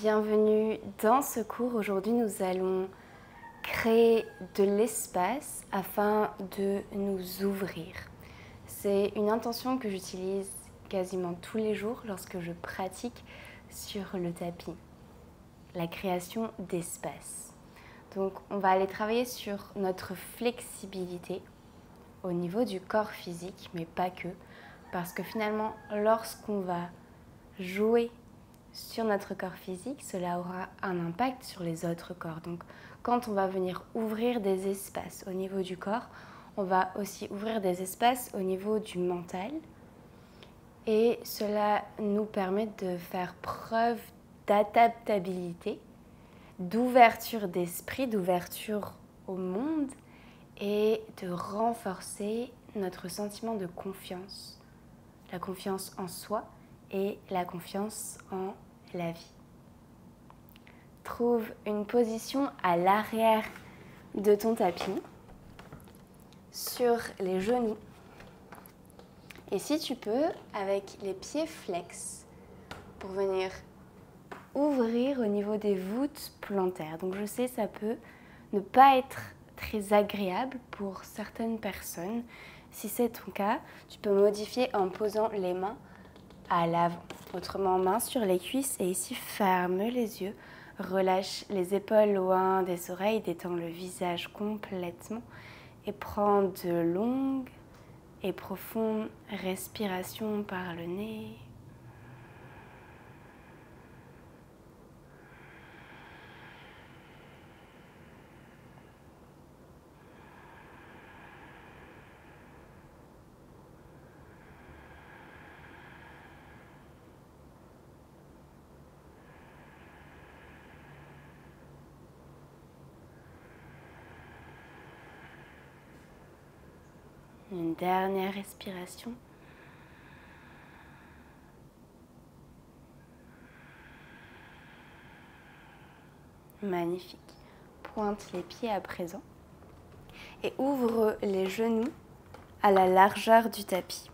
Bienvenue dans ce cours. Aujourd'hui, nous allons créer de l'espace afin de nous ouvrir. C'est une intention que j'utilise quasiment tous les jours lorsque je pratique sur le tapis, la création d'espace. Donc, on va aller travailler sur notre flexibilité au niveau du corps physique, mais pas que, parce que finalement, lorsqu'on va jouer sur notre corps physique, cela aura un impact sur les autres corps. Donc, quand on va venir ouvrir des espaces au niveau du corps, on va aussi ouvrir des espaces au niveau du mental. Et cela nous permet de faire preuve d'adaptabilité, d'ouverture d'esprit, d'ouverture au monde et de renforcer notre sentiment de confiance, la confiance en soi et la confiance en la vie. Trouve une position à l'arrière de ton tapis, sur les genoux. Et si tu peux, avec les pieds flex, pour venir ouvrir au niveau des voûtes plantaires. Donc je sais, ça peut ne pas être très agréable pour certaines personnes. Si c'est ton cas, tu peux modifier en posant les mains à l'avant. Autrement, mains sur les cuisses et ici, ferme les yeux. Relâche les épaules loin des oreilles, détends le visage complètement et prends de longues et profondes respirations par le nez. Une dernière respiration. Magnifique. Pointe les pieds à présent et ouvre les genoux à la largeur du tapis.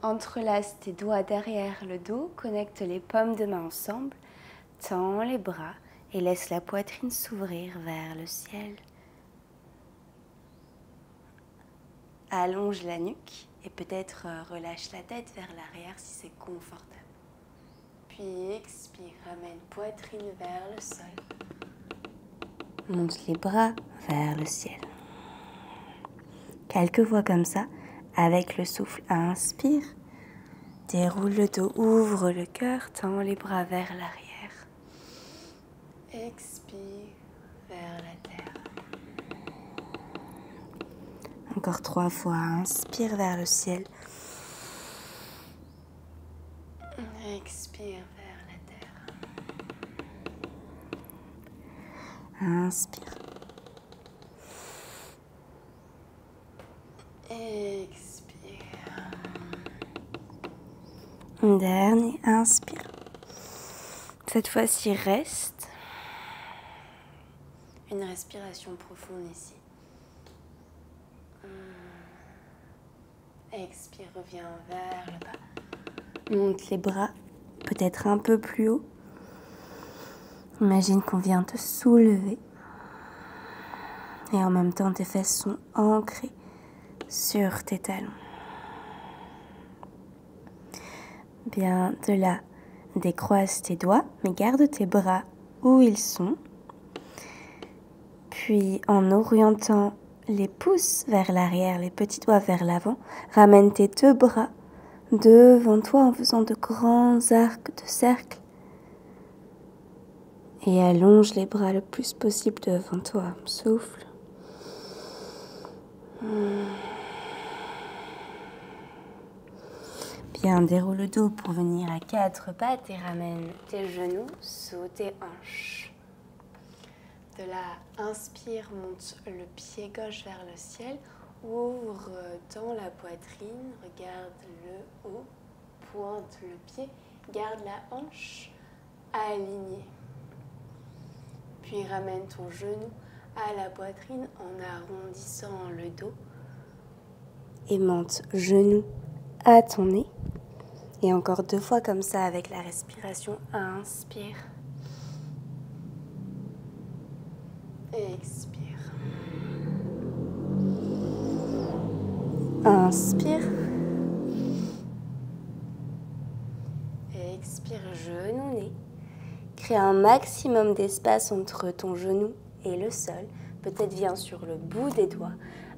Entrelace tes doigts derrière le dos, connecte les paumes de main ensemble, tends les bras et laisse la poitrine s'ouvrir vers le ciel. Allonge la nuque et peut-être relâche la tête vers l'arrière si c'est confortable. Puis expire, ramène poitrine vers le sol. Monte les bras vers le ciel. Quelques fois comme ça, avec le souffle. Inspire, déroule le dos, ouvre le cœur, tends les bras vers l'arrière. Expire vers la terre. Encore 3 fois, inspire vers le ciel. Expire vers la terre. Inspire. Expire. Dernier, inspire. Cette fois-ci, reste. Une respiration profonde ici. Expire, reviens vers le bas. Monte les bras, peut-être un peu plus haut. Imagine qu'on vient te soulever. Et en même temps, tes fesses sont ancrées sur tes talons. Bien, de là, décroise tes doigts, mais garde tes bras où ils sont. Puis, en orientant les pouces vers l'arrière, les petits doigts vers l'avant, ramène tes 2 bras devant toi en faisant de grands arcs de cercle. Et allonge les bras le plus possible devant toi. Souffle. Bien, déroule le dos pour venir à 4 pattes et ramène tes genoux sous tes hanches. De là, inspire, monte le pied gauche vers le ciel, ouvre dans la poitrine, regarde le haut, pointe le pied, garde la hanche alignée. Puis ramène ton genou à la poitrine en arrondissant le dos et monte genou à ton nez. Et encore 2 fois comme ça avec la respiration. Inspire. Expire. Inspire. Expire, genou nez. Crée un maximum d'espace entre ton genou et le sol. Peut-être viens sur le bout des doigts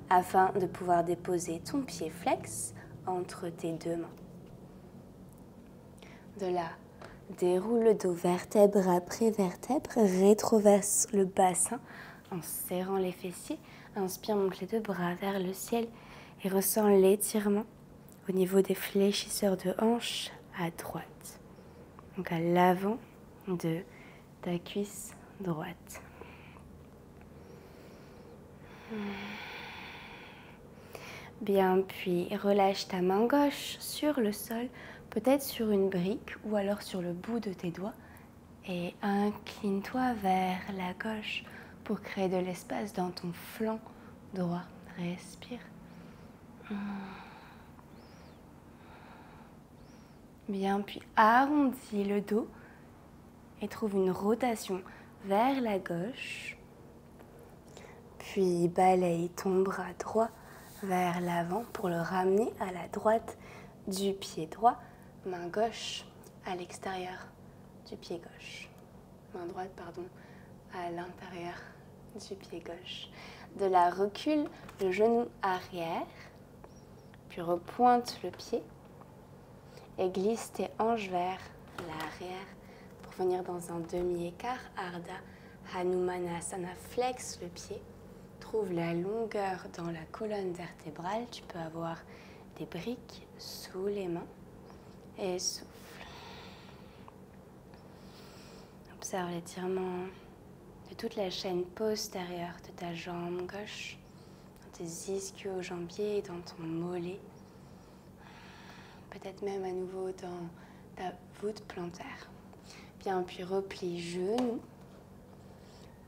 afin de pouvoir déposer ton pied flex entre tes deux mains. De là, déroule le dos vertèbre après vertèbre, rétroverse le bassin en serrant les fessiers. Inspire, monte les deux bras vers le ciel et ressens l'étirement au niveau des fléchisseurs de hanche à droite. Donc à l'avant de ta cuisse droite. Bien, puis relâche ta main gauche sur le sol, peut-être sur une brique ou alors sur le bout de tes doigts et incline-toi vers la gauche pour créer de l'espace dans ton flanc droit. Respire. Bien, puis arrondis le dos et trouve une rotation vers la gauche. Puis balaye ton bras droit vers l'avant pour le ramener à la droite du pied droit. Main gauche à l'extérieur du pied gauche. Main droite, pardon, à l'intérieur du pied gauche. De là, recule le genou arrière, puis repointe le pied et glisse tes hanches vers l'arrière pour venir dans un demi-écart. Ardha Hanumanasana, flexe le pied. Trouve la longueur dans la colonne vertébrale. Tu peux avoir des briques sous les mains et souffle. Observe l'étirement de toute la chaîne postérieure de ta jambe gauche, dans tes ischio-jambiers, dans ton mollet, peut-être même à nouveau dans ta voûte plantaire. Bien, puis replie genou.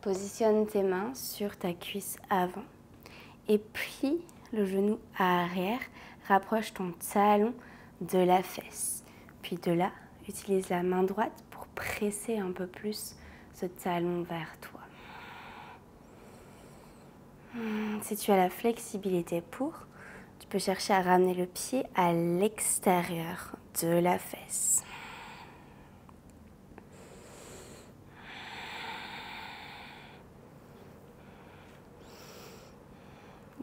Positionne tes mains sur ta cuisse avant et plie le genou arrière. Rapproche ton talon de la fesse. Puis de là, utilise la main droite pour presser un peu plus ce talon vers toi. Si tu as la flexibilité pour, tu peux chercher à ramener le pied à l'extérieur de la fesse.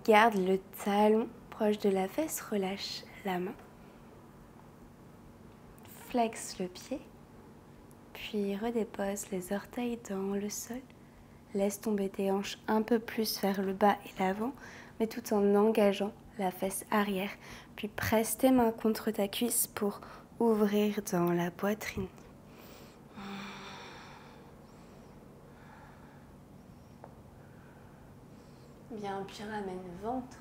Garde le talon proche de la fesse, relâche la main. Flexe le pied, puis redépose les orteils dans le sol. Laisse tomber tes hanches un peu plus vers le bas et l'avant, mais tout en engageant la fesse arrière. Puis presse tes mains contre ta cuisse pour ouvrir dans la poitrine. Bien, puis ramène le ventre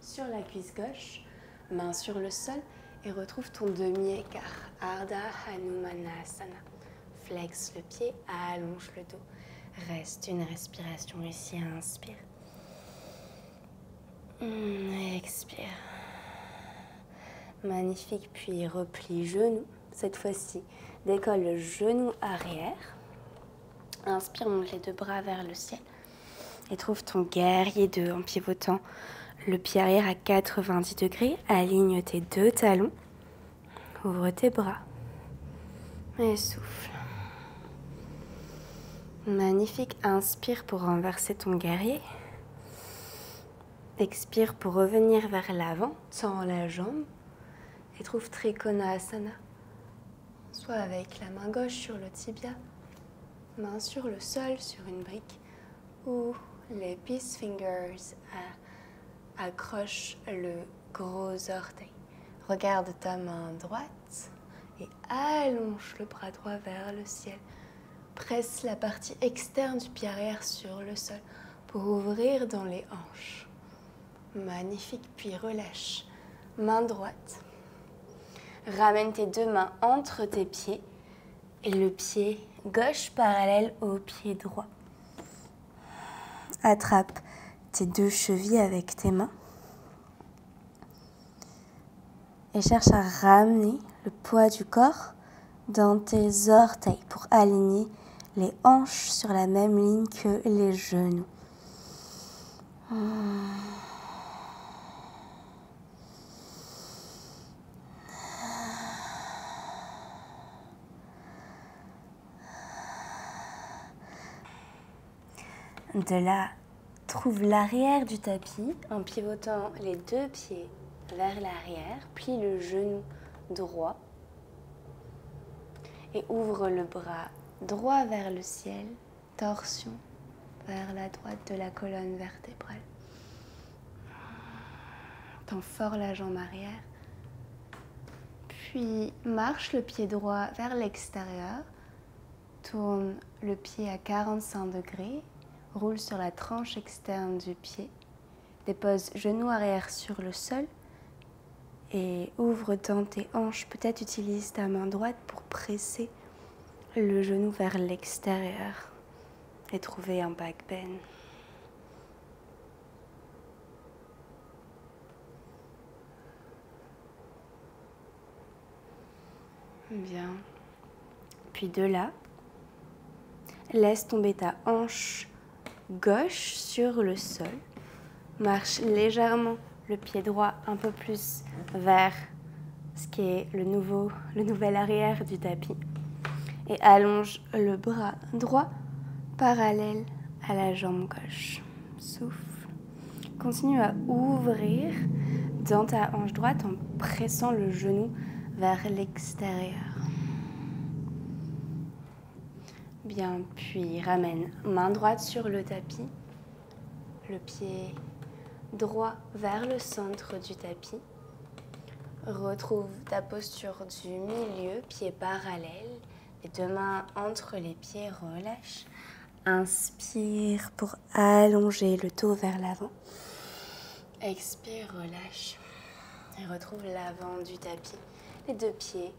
sur la cuisse gauche, main sur le sol et retrouve ton demi-écart. Ardha Hanumanasana. Flexe le pied, allonge le dos. Reste une respiration ici, inspire. Expire. Magnifique, puis replie genou. Cette fois-ci, décolle le genou arrière. Inspire, monte les deux bras vers le ciel. Et trouve ton guerrier 2 en pivotant le pied arrière à 90 degrés. Aligne tes deux talons. Ouvre tes bras. Et souffle. Magnifique. Inspire pour renverser ton guerrier. Expire pour revenir vers l'avant. Tends la jambe. Et trouve Trikonasana. Soit avec la main gauche sur le tibia, main sur le sol, sur une brique, ou les peace fingers accrochent le gros orteil. Regarde ta main droite et allonge le bras droit vers le ciel. Presse la partie externe du pied arrière sur le sol pour ouvrir dans les hanches. Magnifique, puis relâche. Main droite. Ramène tes deux mains entre tes pieds et le pied gauche parallèle au pied droit. Attrape tes deux chevilles avec tes mains et cherche à ramener le poids du corps dans tes orteils pour aligner les hanches sur la même ligne que les genoux. De là, trouve l'arrière du tapis en pivotant les deux pieds vers l'arrière, plie le genou droit et ouvre le bras droit vers le ciel, torsion vers la droite de la colonne vertébrale. Tends fort la jambe arrière, puis marche le pied droit vers l'extérieur, tourne le pied à 45 degrés, roule sur la tranche externe du pied, dépose genou arrière sur le sol et ouvre dans tes hanches. Peut-être utilise ta main droite pour presser le genou vers l'extérieur et trouver un back bend. Bien. Puis de là, laisse tomber ta hanche gauche sur le sol. Marche légèrement le pied droit un peu plus vers ce qui est le nouvel arrière du tapis. Et allonge le bras droit parallèle à la jambe gauche. Souffle. Continue à ouvrir dans ta hanche droite en pressant le genou vers l'extérieur. Bien, puis ramène main droite sur le tapis, le pied droit vers le centre du tapis. Retrouve ta posture du milieu, pied parallèle, les deux mains entre les pieds, relâche. Inspire pour allonger le dos vers l'avant. Expire, relâche. Et retrouve l'avant du tapis. Les deux pieds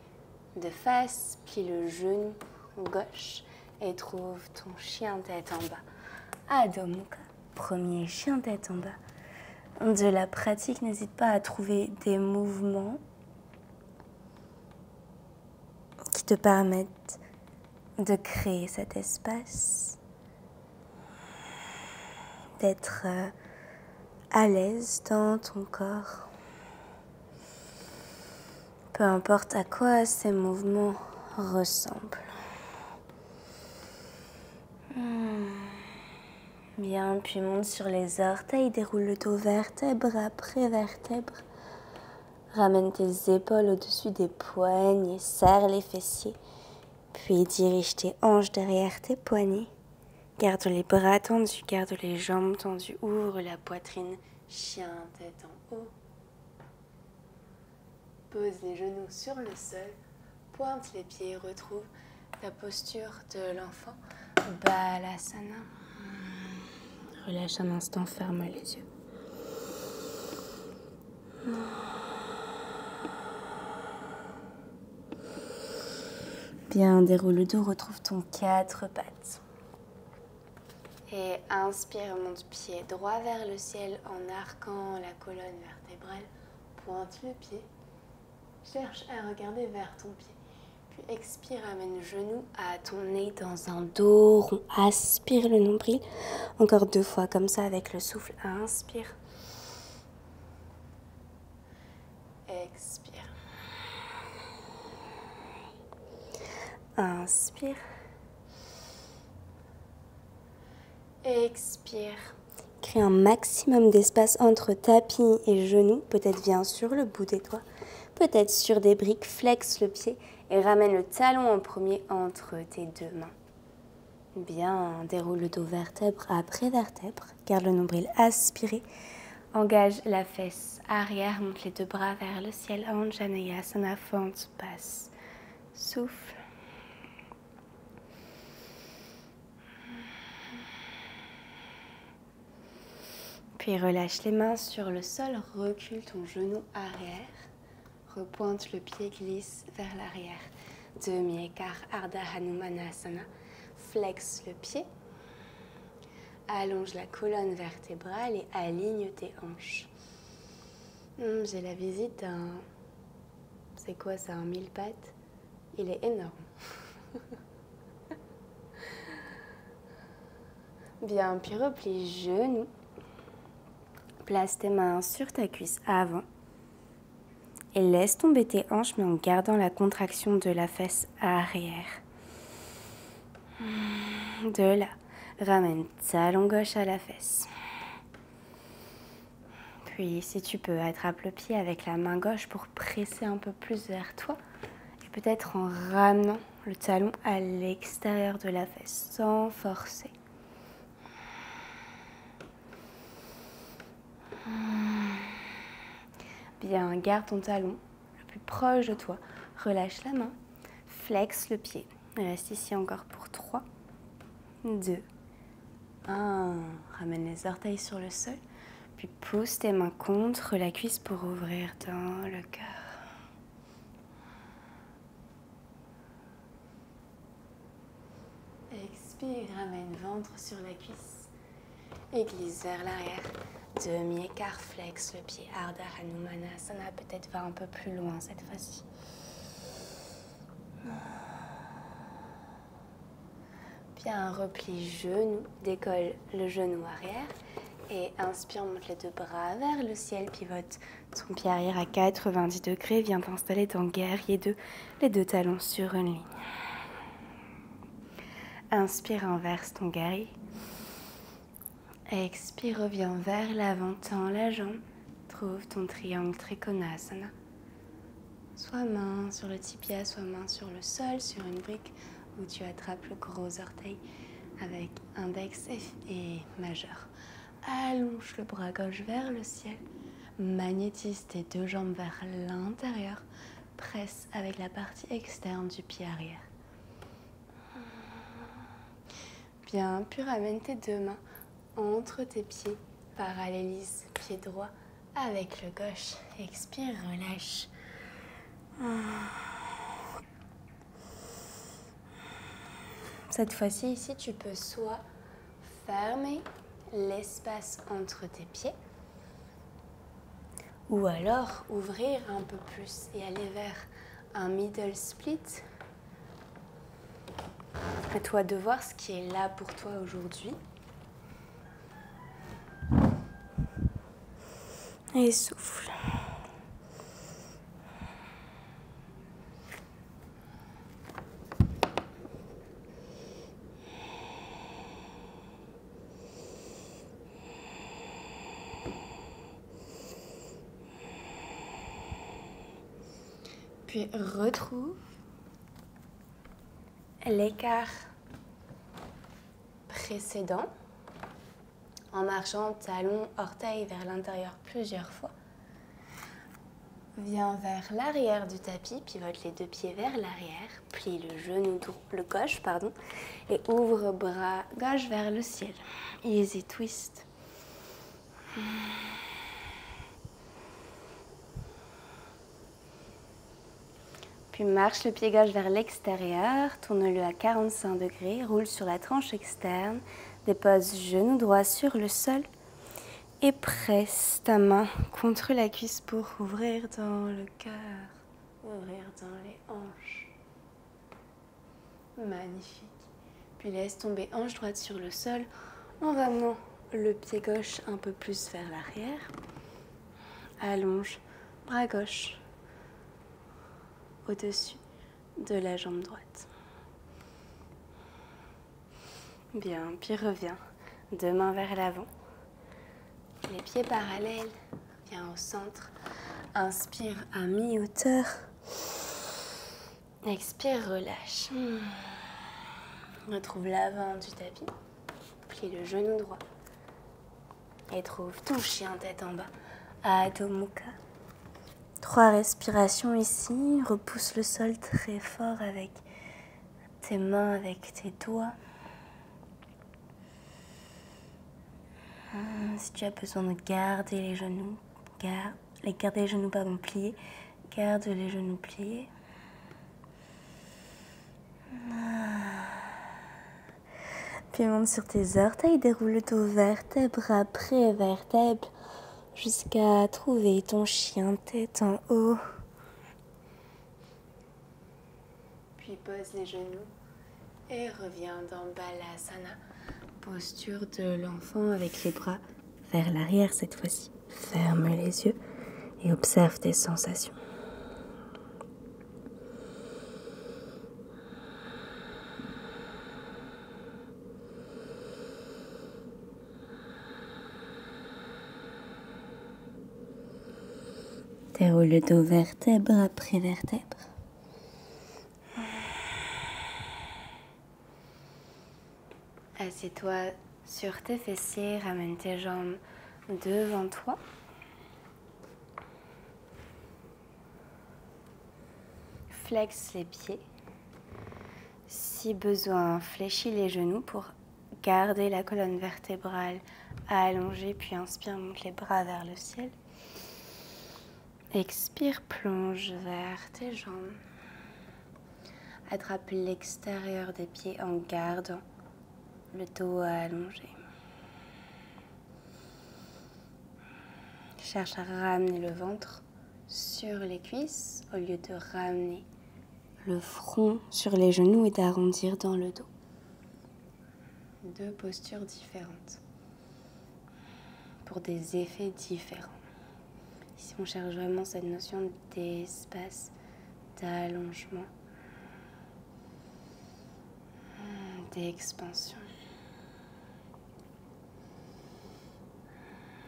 de face, plie le genou gauche et trouve ton chien tête en bas. Adho Mukha, premier chien tête en bas. De la pratique, n'hésite pas à trouver des mouvements qui te permettent de créer cet espace, d'être à l'aise dans ton corps. Peu importe à quoi ces mouvements ressemblent. Bien, puis monte sur les orteils, déroule le dos vertèbre après vertèbre. Ramène tes épaules au-dessus des poignets, serre les fessiers, puis dirige tes hanches derrière tes poignets. Garde les bras tendus, garde les jambes tendues, ouvre la poitrine, chien tête en haut. Pose les genoux sur le sol, pointe les pieds, retrouve ta posture de l'enfant, Balasana. Relâche un instant, ferme les yeux. Bien, déroule le dos, retrouve ton quatre pattes. Et inspire, monte pied droit vers le ciel en arquant la colonne vertébrale. Pointe le pied. Cherche à regarder vers ton pied. Puis expire, amène le genou à ton nez dans un dos rond. Aspire le nombril. Encore 2 fois comme ça avec le souffle. Inspire. Expire. Inspire. Expire. Crée un maximum d'espace entre tapis et genoux. Peut-être viens sur le bout des doigts. Peut-être sur des briques. Flexe le pied et ramène le talon en premier entre tes deux mains. Bien, déroule le dos vertèbre après vertèbre. Garde le nombril aspiré. Engage la fesse arrière. Monte les 2 bras vers le ciel. Anjaneyasana, fente basse. Souffle. Puis relâche les mains sur le sol, recule ton genou arrière, repointe le pied, glisse vers l'arrière. Demi-écart, Ardha Hanumanasana, flexe le pied, allonge la colonne vertébrale et aligne tes hanches. J'ai la visite d'un... C'est quoi ça, un 1000 pattes? Il est énorme. Bien, puis replie genoux. Place tes mains sur ta cuisse avant et laisse tomber tes hanches mais en gardant la contraction de la fesse arrière. De là, ramène talon gauche à la fesse. Puis si tu peux, attrape le pied avec la main gauche pour presser un peu plus vers toi et peut-être en ramenant le talon à l'extérieur de la fesse sans forcer. Bien, garde ton talon le plus proche de toi. Relâche la main, flexe le pied. Reste ici encore pour 3, 2, 1. Ramène les orteils sur le sol. Puis pousse tes mains contre la cuisse pour ouvrir dans le cœur. Expire, ramène ventre sur la cuisse et glisse vers l'arrière. Demi-écart, flex le pied, Ardha Hanumanasana, peut-être va un peu plus loin cette fois-ci. Bien, replie genou, décolle le genou arrière et inspire, monte les deux bras vers le ciel, pivote ton pied arrière à 90 degrés, viens t'installer dans guerrier 2, les deux talons sur une ligne. Inspire, inverse ton guerrier. Expire, reviens vers l'avant, tends la jambe, trouve ton triangle Trikonasana. Soit main sur le tibia, soit main sur le sol, sur une brique où tu attrapes le gros orteil avec index et majeur. Allonge le bras gauche vers le ciel, magnétise tes deux jambes vers l'intérieur, presse avec la partie externe du pied arrière. Bien, puis ramène tes deux mains entre tes pieds, parallélise pied droit avec le gauche. Expire, relâche. Cette fois-ci, ici, tu peux soit fermer l'espace entre tes pieds ou alors ouvrir un peu plus et aller vers un middle split. À toi de voir ce qui est là pour toi aujourd'hui. Et souffle. Puis retrouve l'écart précédent en marchant talon, orteil vers l'intérieur plusieurs fois. Viens vers l'arrière du tapis, pivote les deux pieds vers l'arrière, plie le genou le gauche, et ouvre bras gauche vers le ciel. Easy twist. Puis marche le pied gauche vers l'extérieur, tourne-le à 45 degrés, roule sur la tranche externe, dépose genou droit sur le sol et presse ta main contre la cuisse pour ouvrir dans le cœur, ouvrir dans les hanches. Magnifique. Puis laisse tomber hanche droite sur le sol en ramenant le pied gauche un peu plus vers l'arrière. Allonge, bras gauche au-dessus de la jambe droite. Bien, puis reviens, deux mains vers l'avant. Les pieds parallèles, viens au centre. Inspire à mi-hauteur. Expire, relâche. Retrouve l'avant du tapis. Plie le genou droit. Et trouve ton chien tête en bas. Adho Mukha. 3 respirations ici. Repousse le sol très fort avec tes mains, avec tes doigts. Si tu as besoin de garder les genoux, pliés, garde les genoux pliés. Puis monte sur tes orteils, déroule le dos vertèbre après vertèbre jusqu'à trouver ton chien tête en haut. Puis pose les genoux et reviens dans Balasana, posture de l'enfant avec les bras vers l'arrière cette fois-ci. Ferme les yeux et observe tes sensations. Déroule le dos vertèbre après vertèbre. Assieds-toi sur tes fessiers, ramène tes jambes devant toi. Flexe les pieds. Si besoin, fléchis les genoux pour garder la colonne vertébrale allongée, puis inspire, monte les bras vers le ciel. Expire, plonge vers tes jambes. Attrape l'extérieur des pieds en gardant le dos allongé. Cherche à ramener le ventre sur les cuisses au lieu de ramener le front sur les genoux et d'arrondir dans le dos. Deux postures différentes pour des effets différents. Ici, on cherche vraiment cette notion d'espace, d'allongement, d'expansion.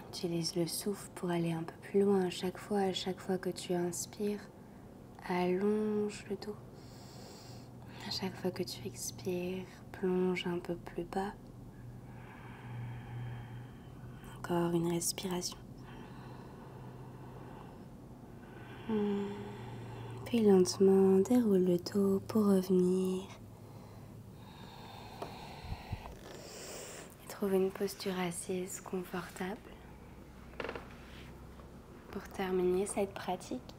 Utilise le souffle pour aller un peu plus loin à chaque fois que tu inspires, allonge le dos. À chaque fois que tu expires, plonge un peu plus bas. Encore une respiration. Puis lentement, déroule le dos pour revenir. Et trouve une posture assise confortable. Pour terminer cette pratique,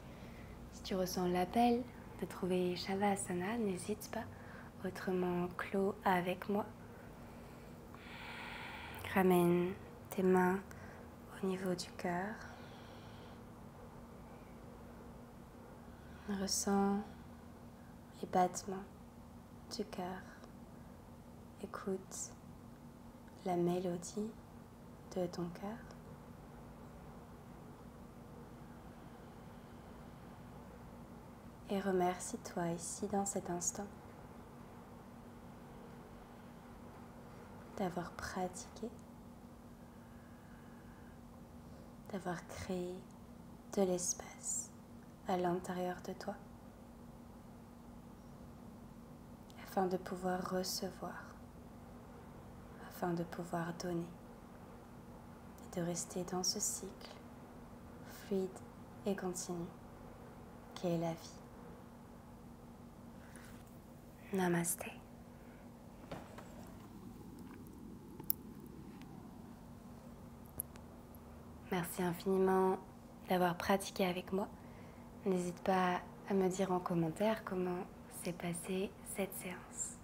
si tu ressens l'appel de trouver Shavasana, n'hésite pas. Autrement, clos avec moi. Ramène tes mains au niveau du cœur. Ressens les battements du cœur. Écoute la mélodie de ton cœur. Et remercie-toi ici dans cet instant d'avoir pratiqué, d'avoir créé de l'espace à l'intérieur de toi afin de pouvoir recevoir, afin de pouvoir donner et de rester dans ce cycle fluide et continu qu'est la vie. Namasté. Merci infiniment d'avoir pratiqué avec moi. N'hésite pas à me dire en commentaire comment s'est passée cette séance.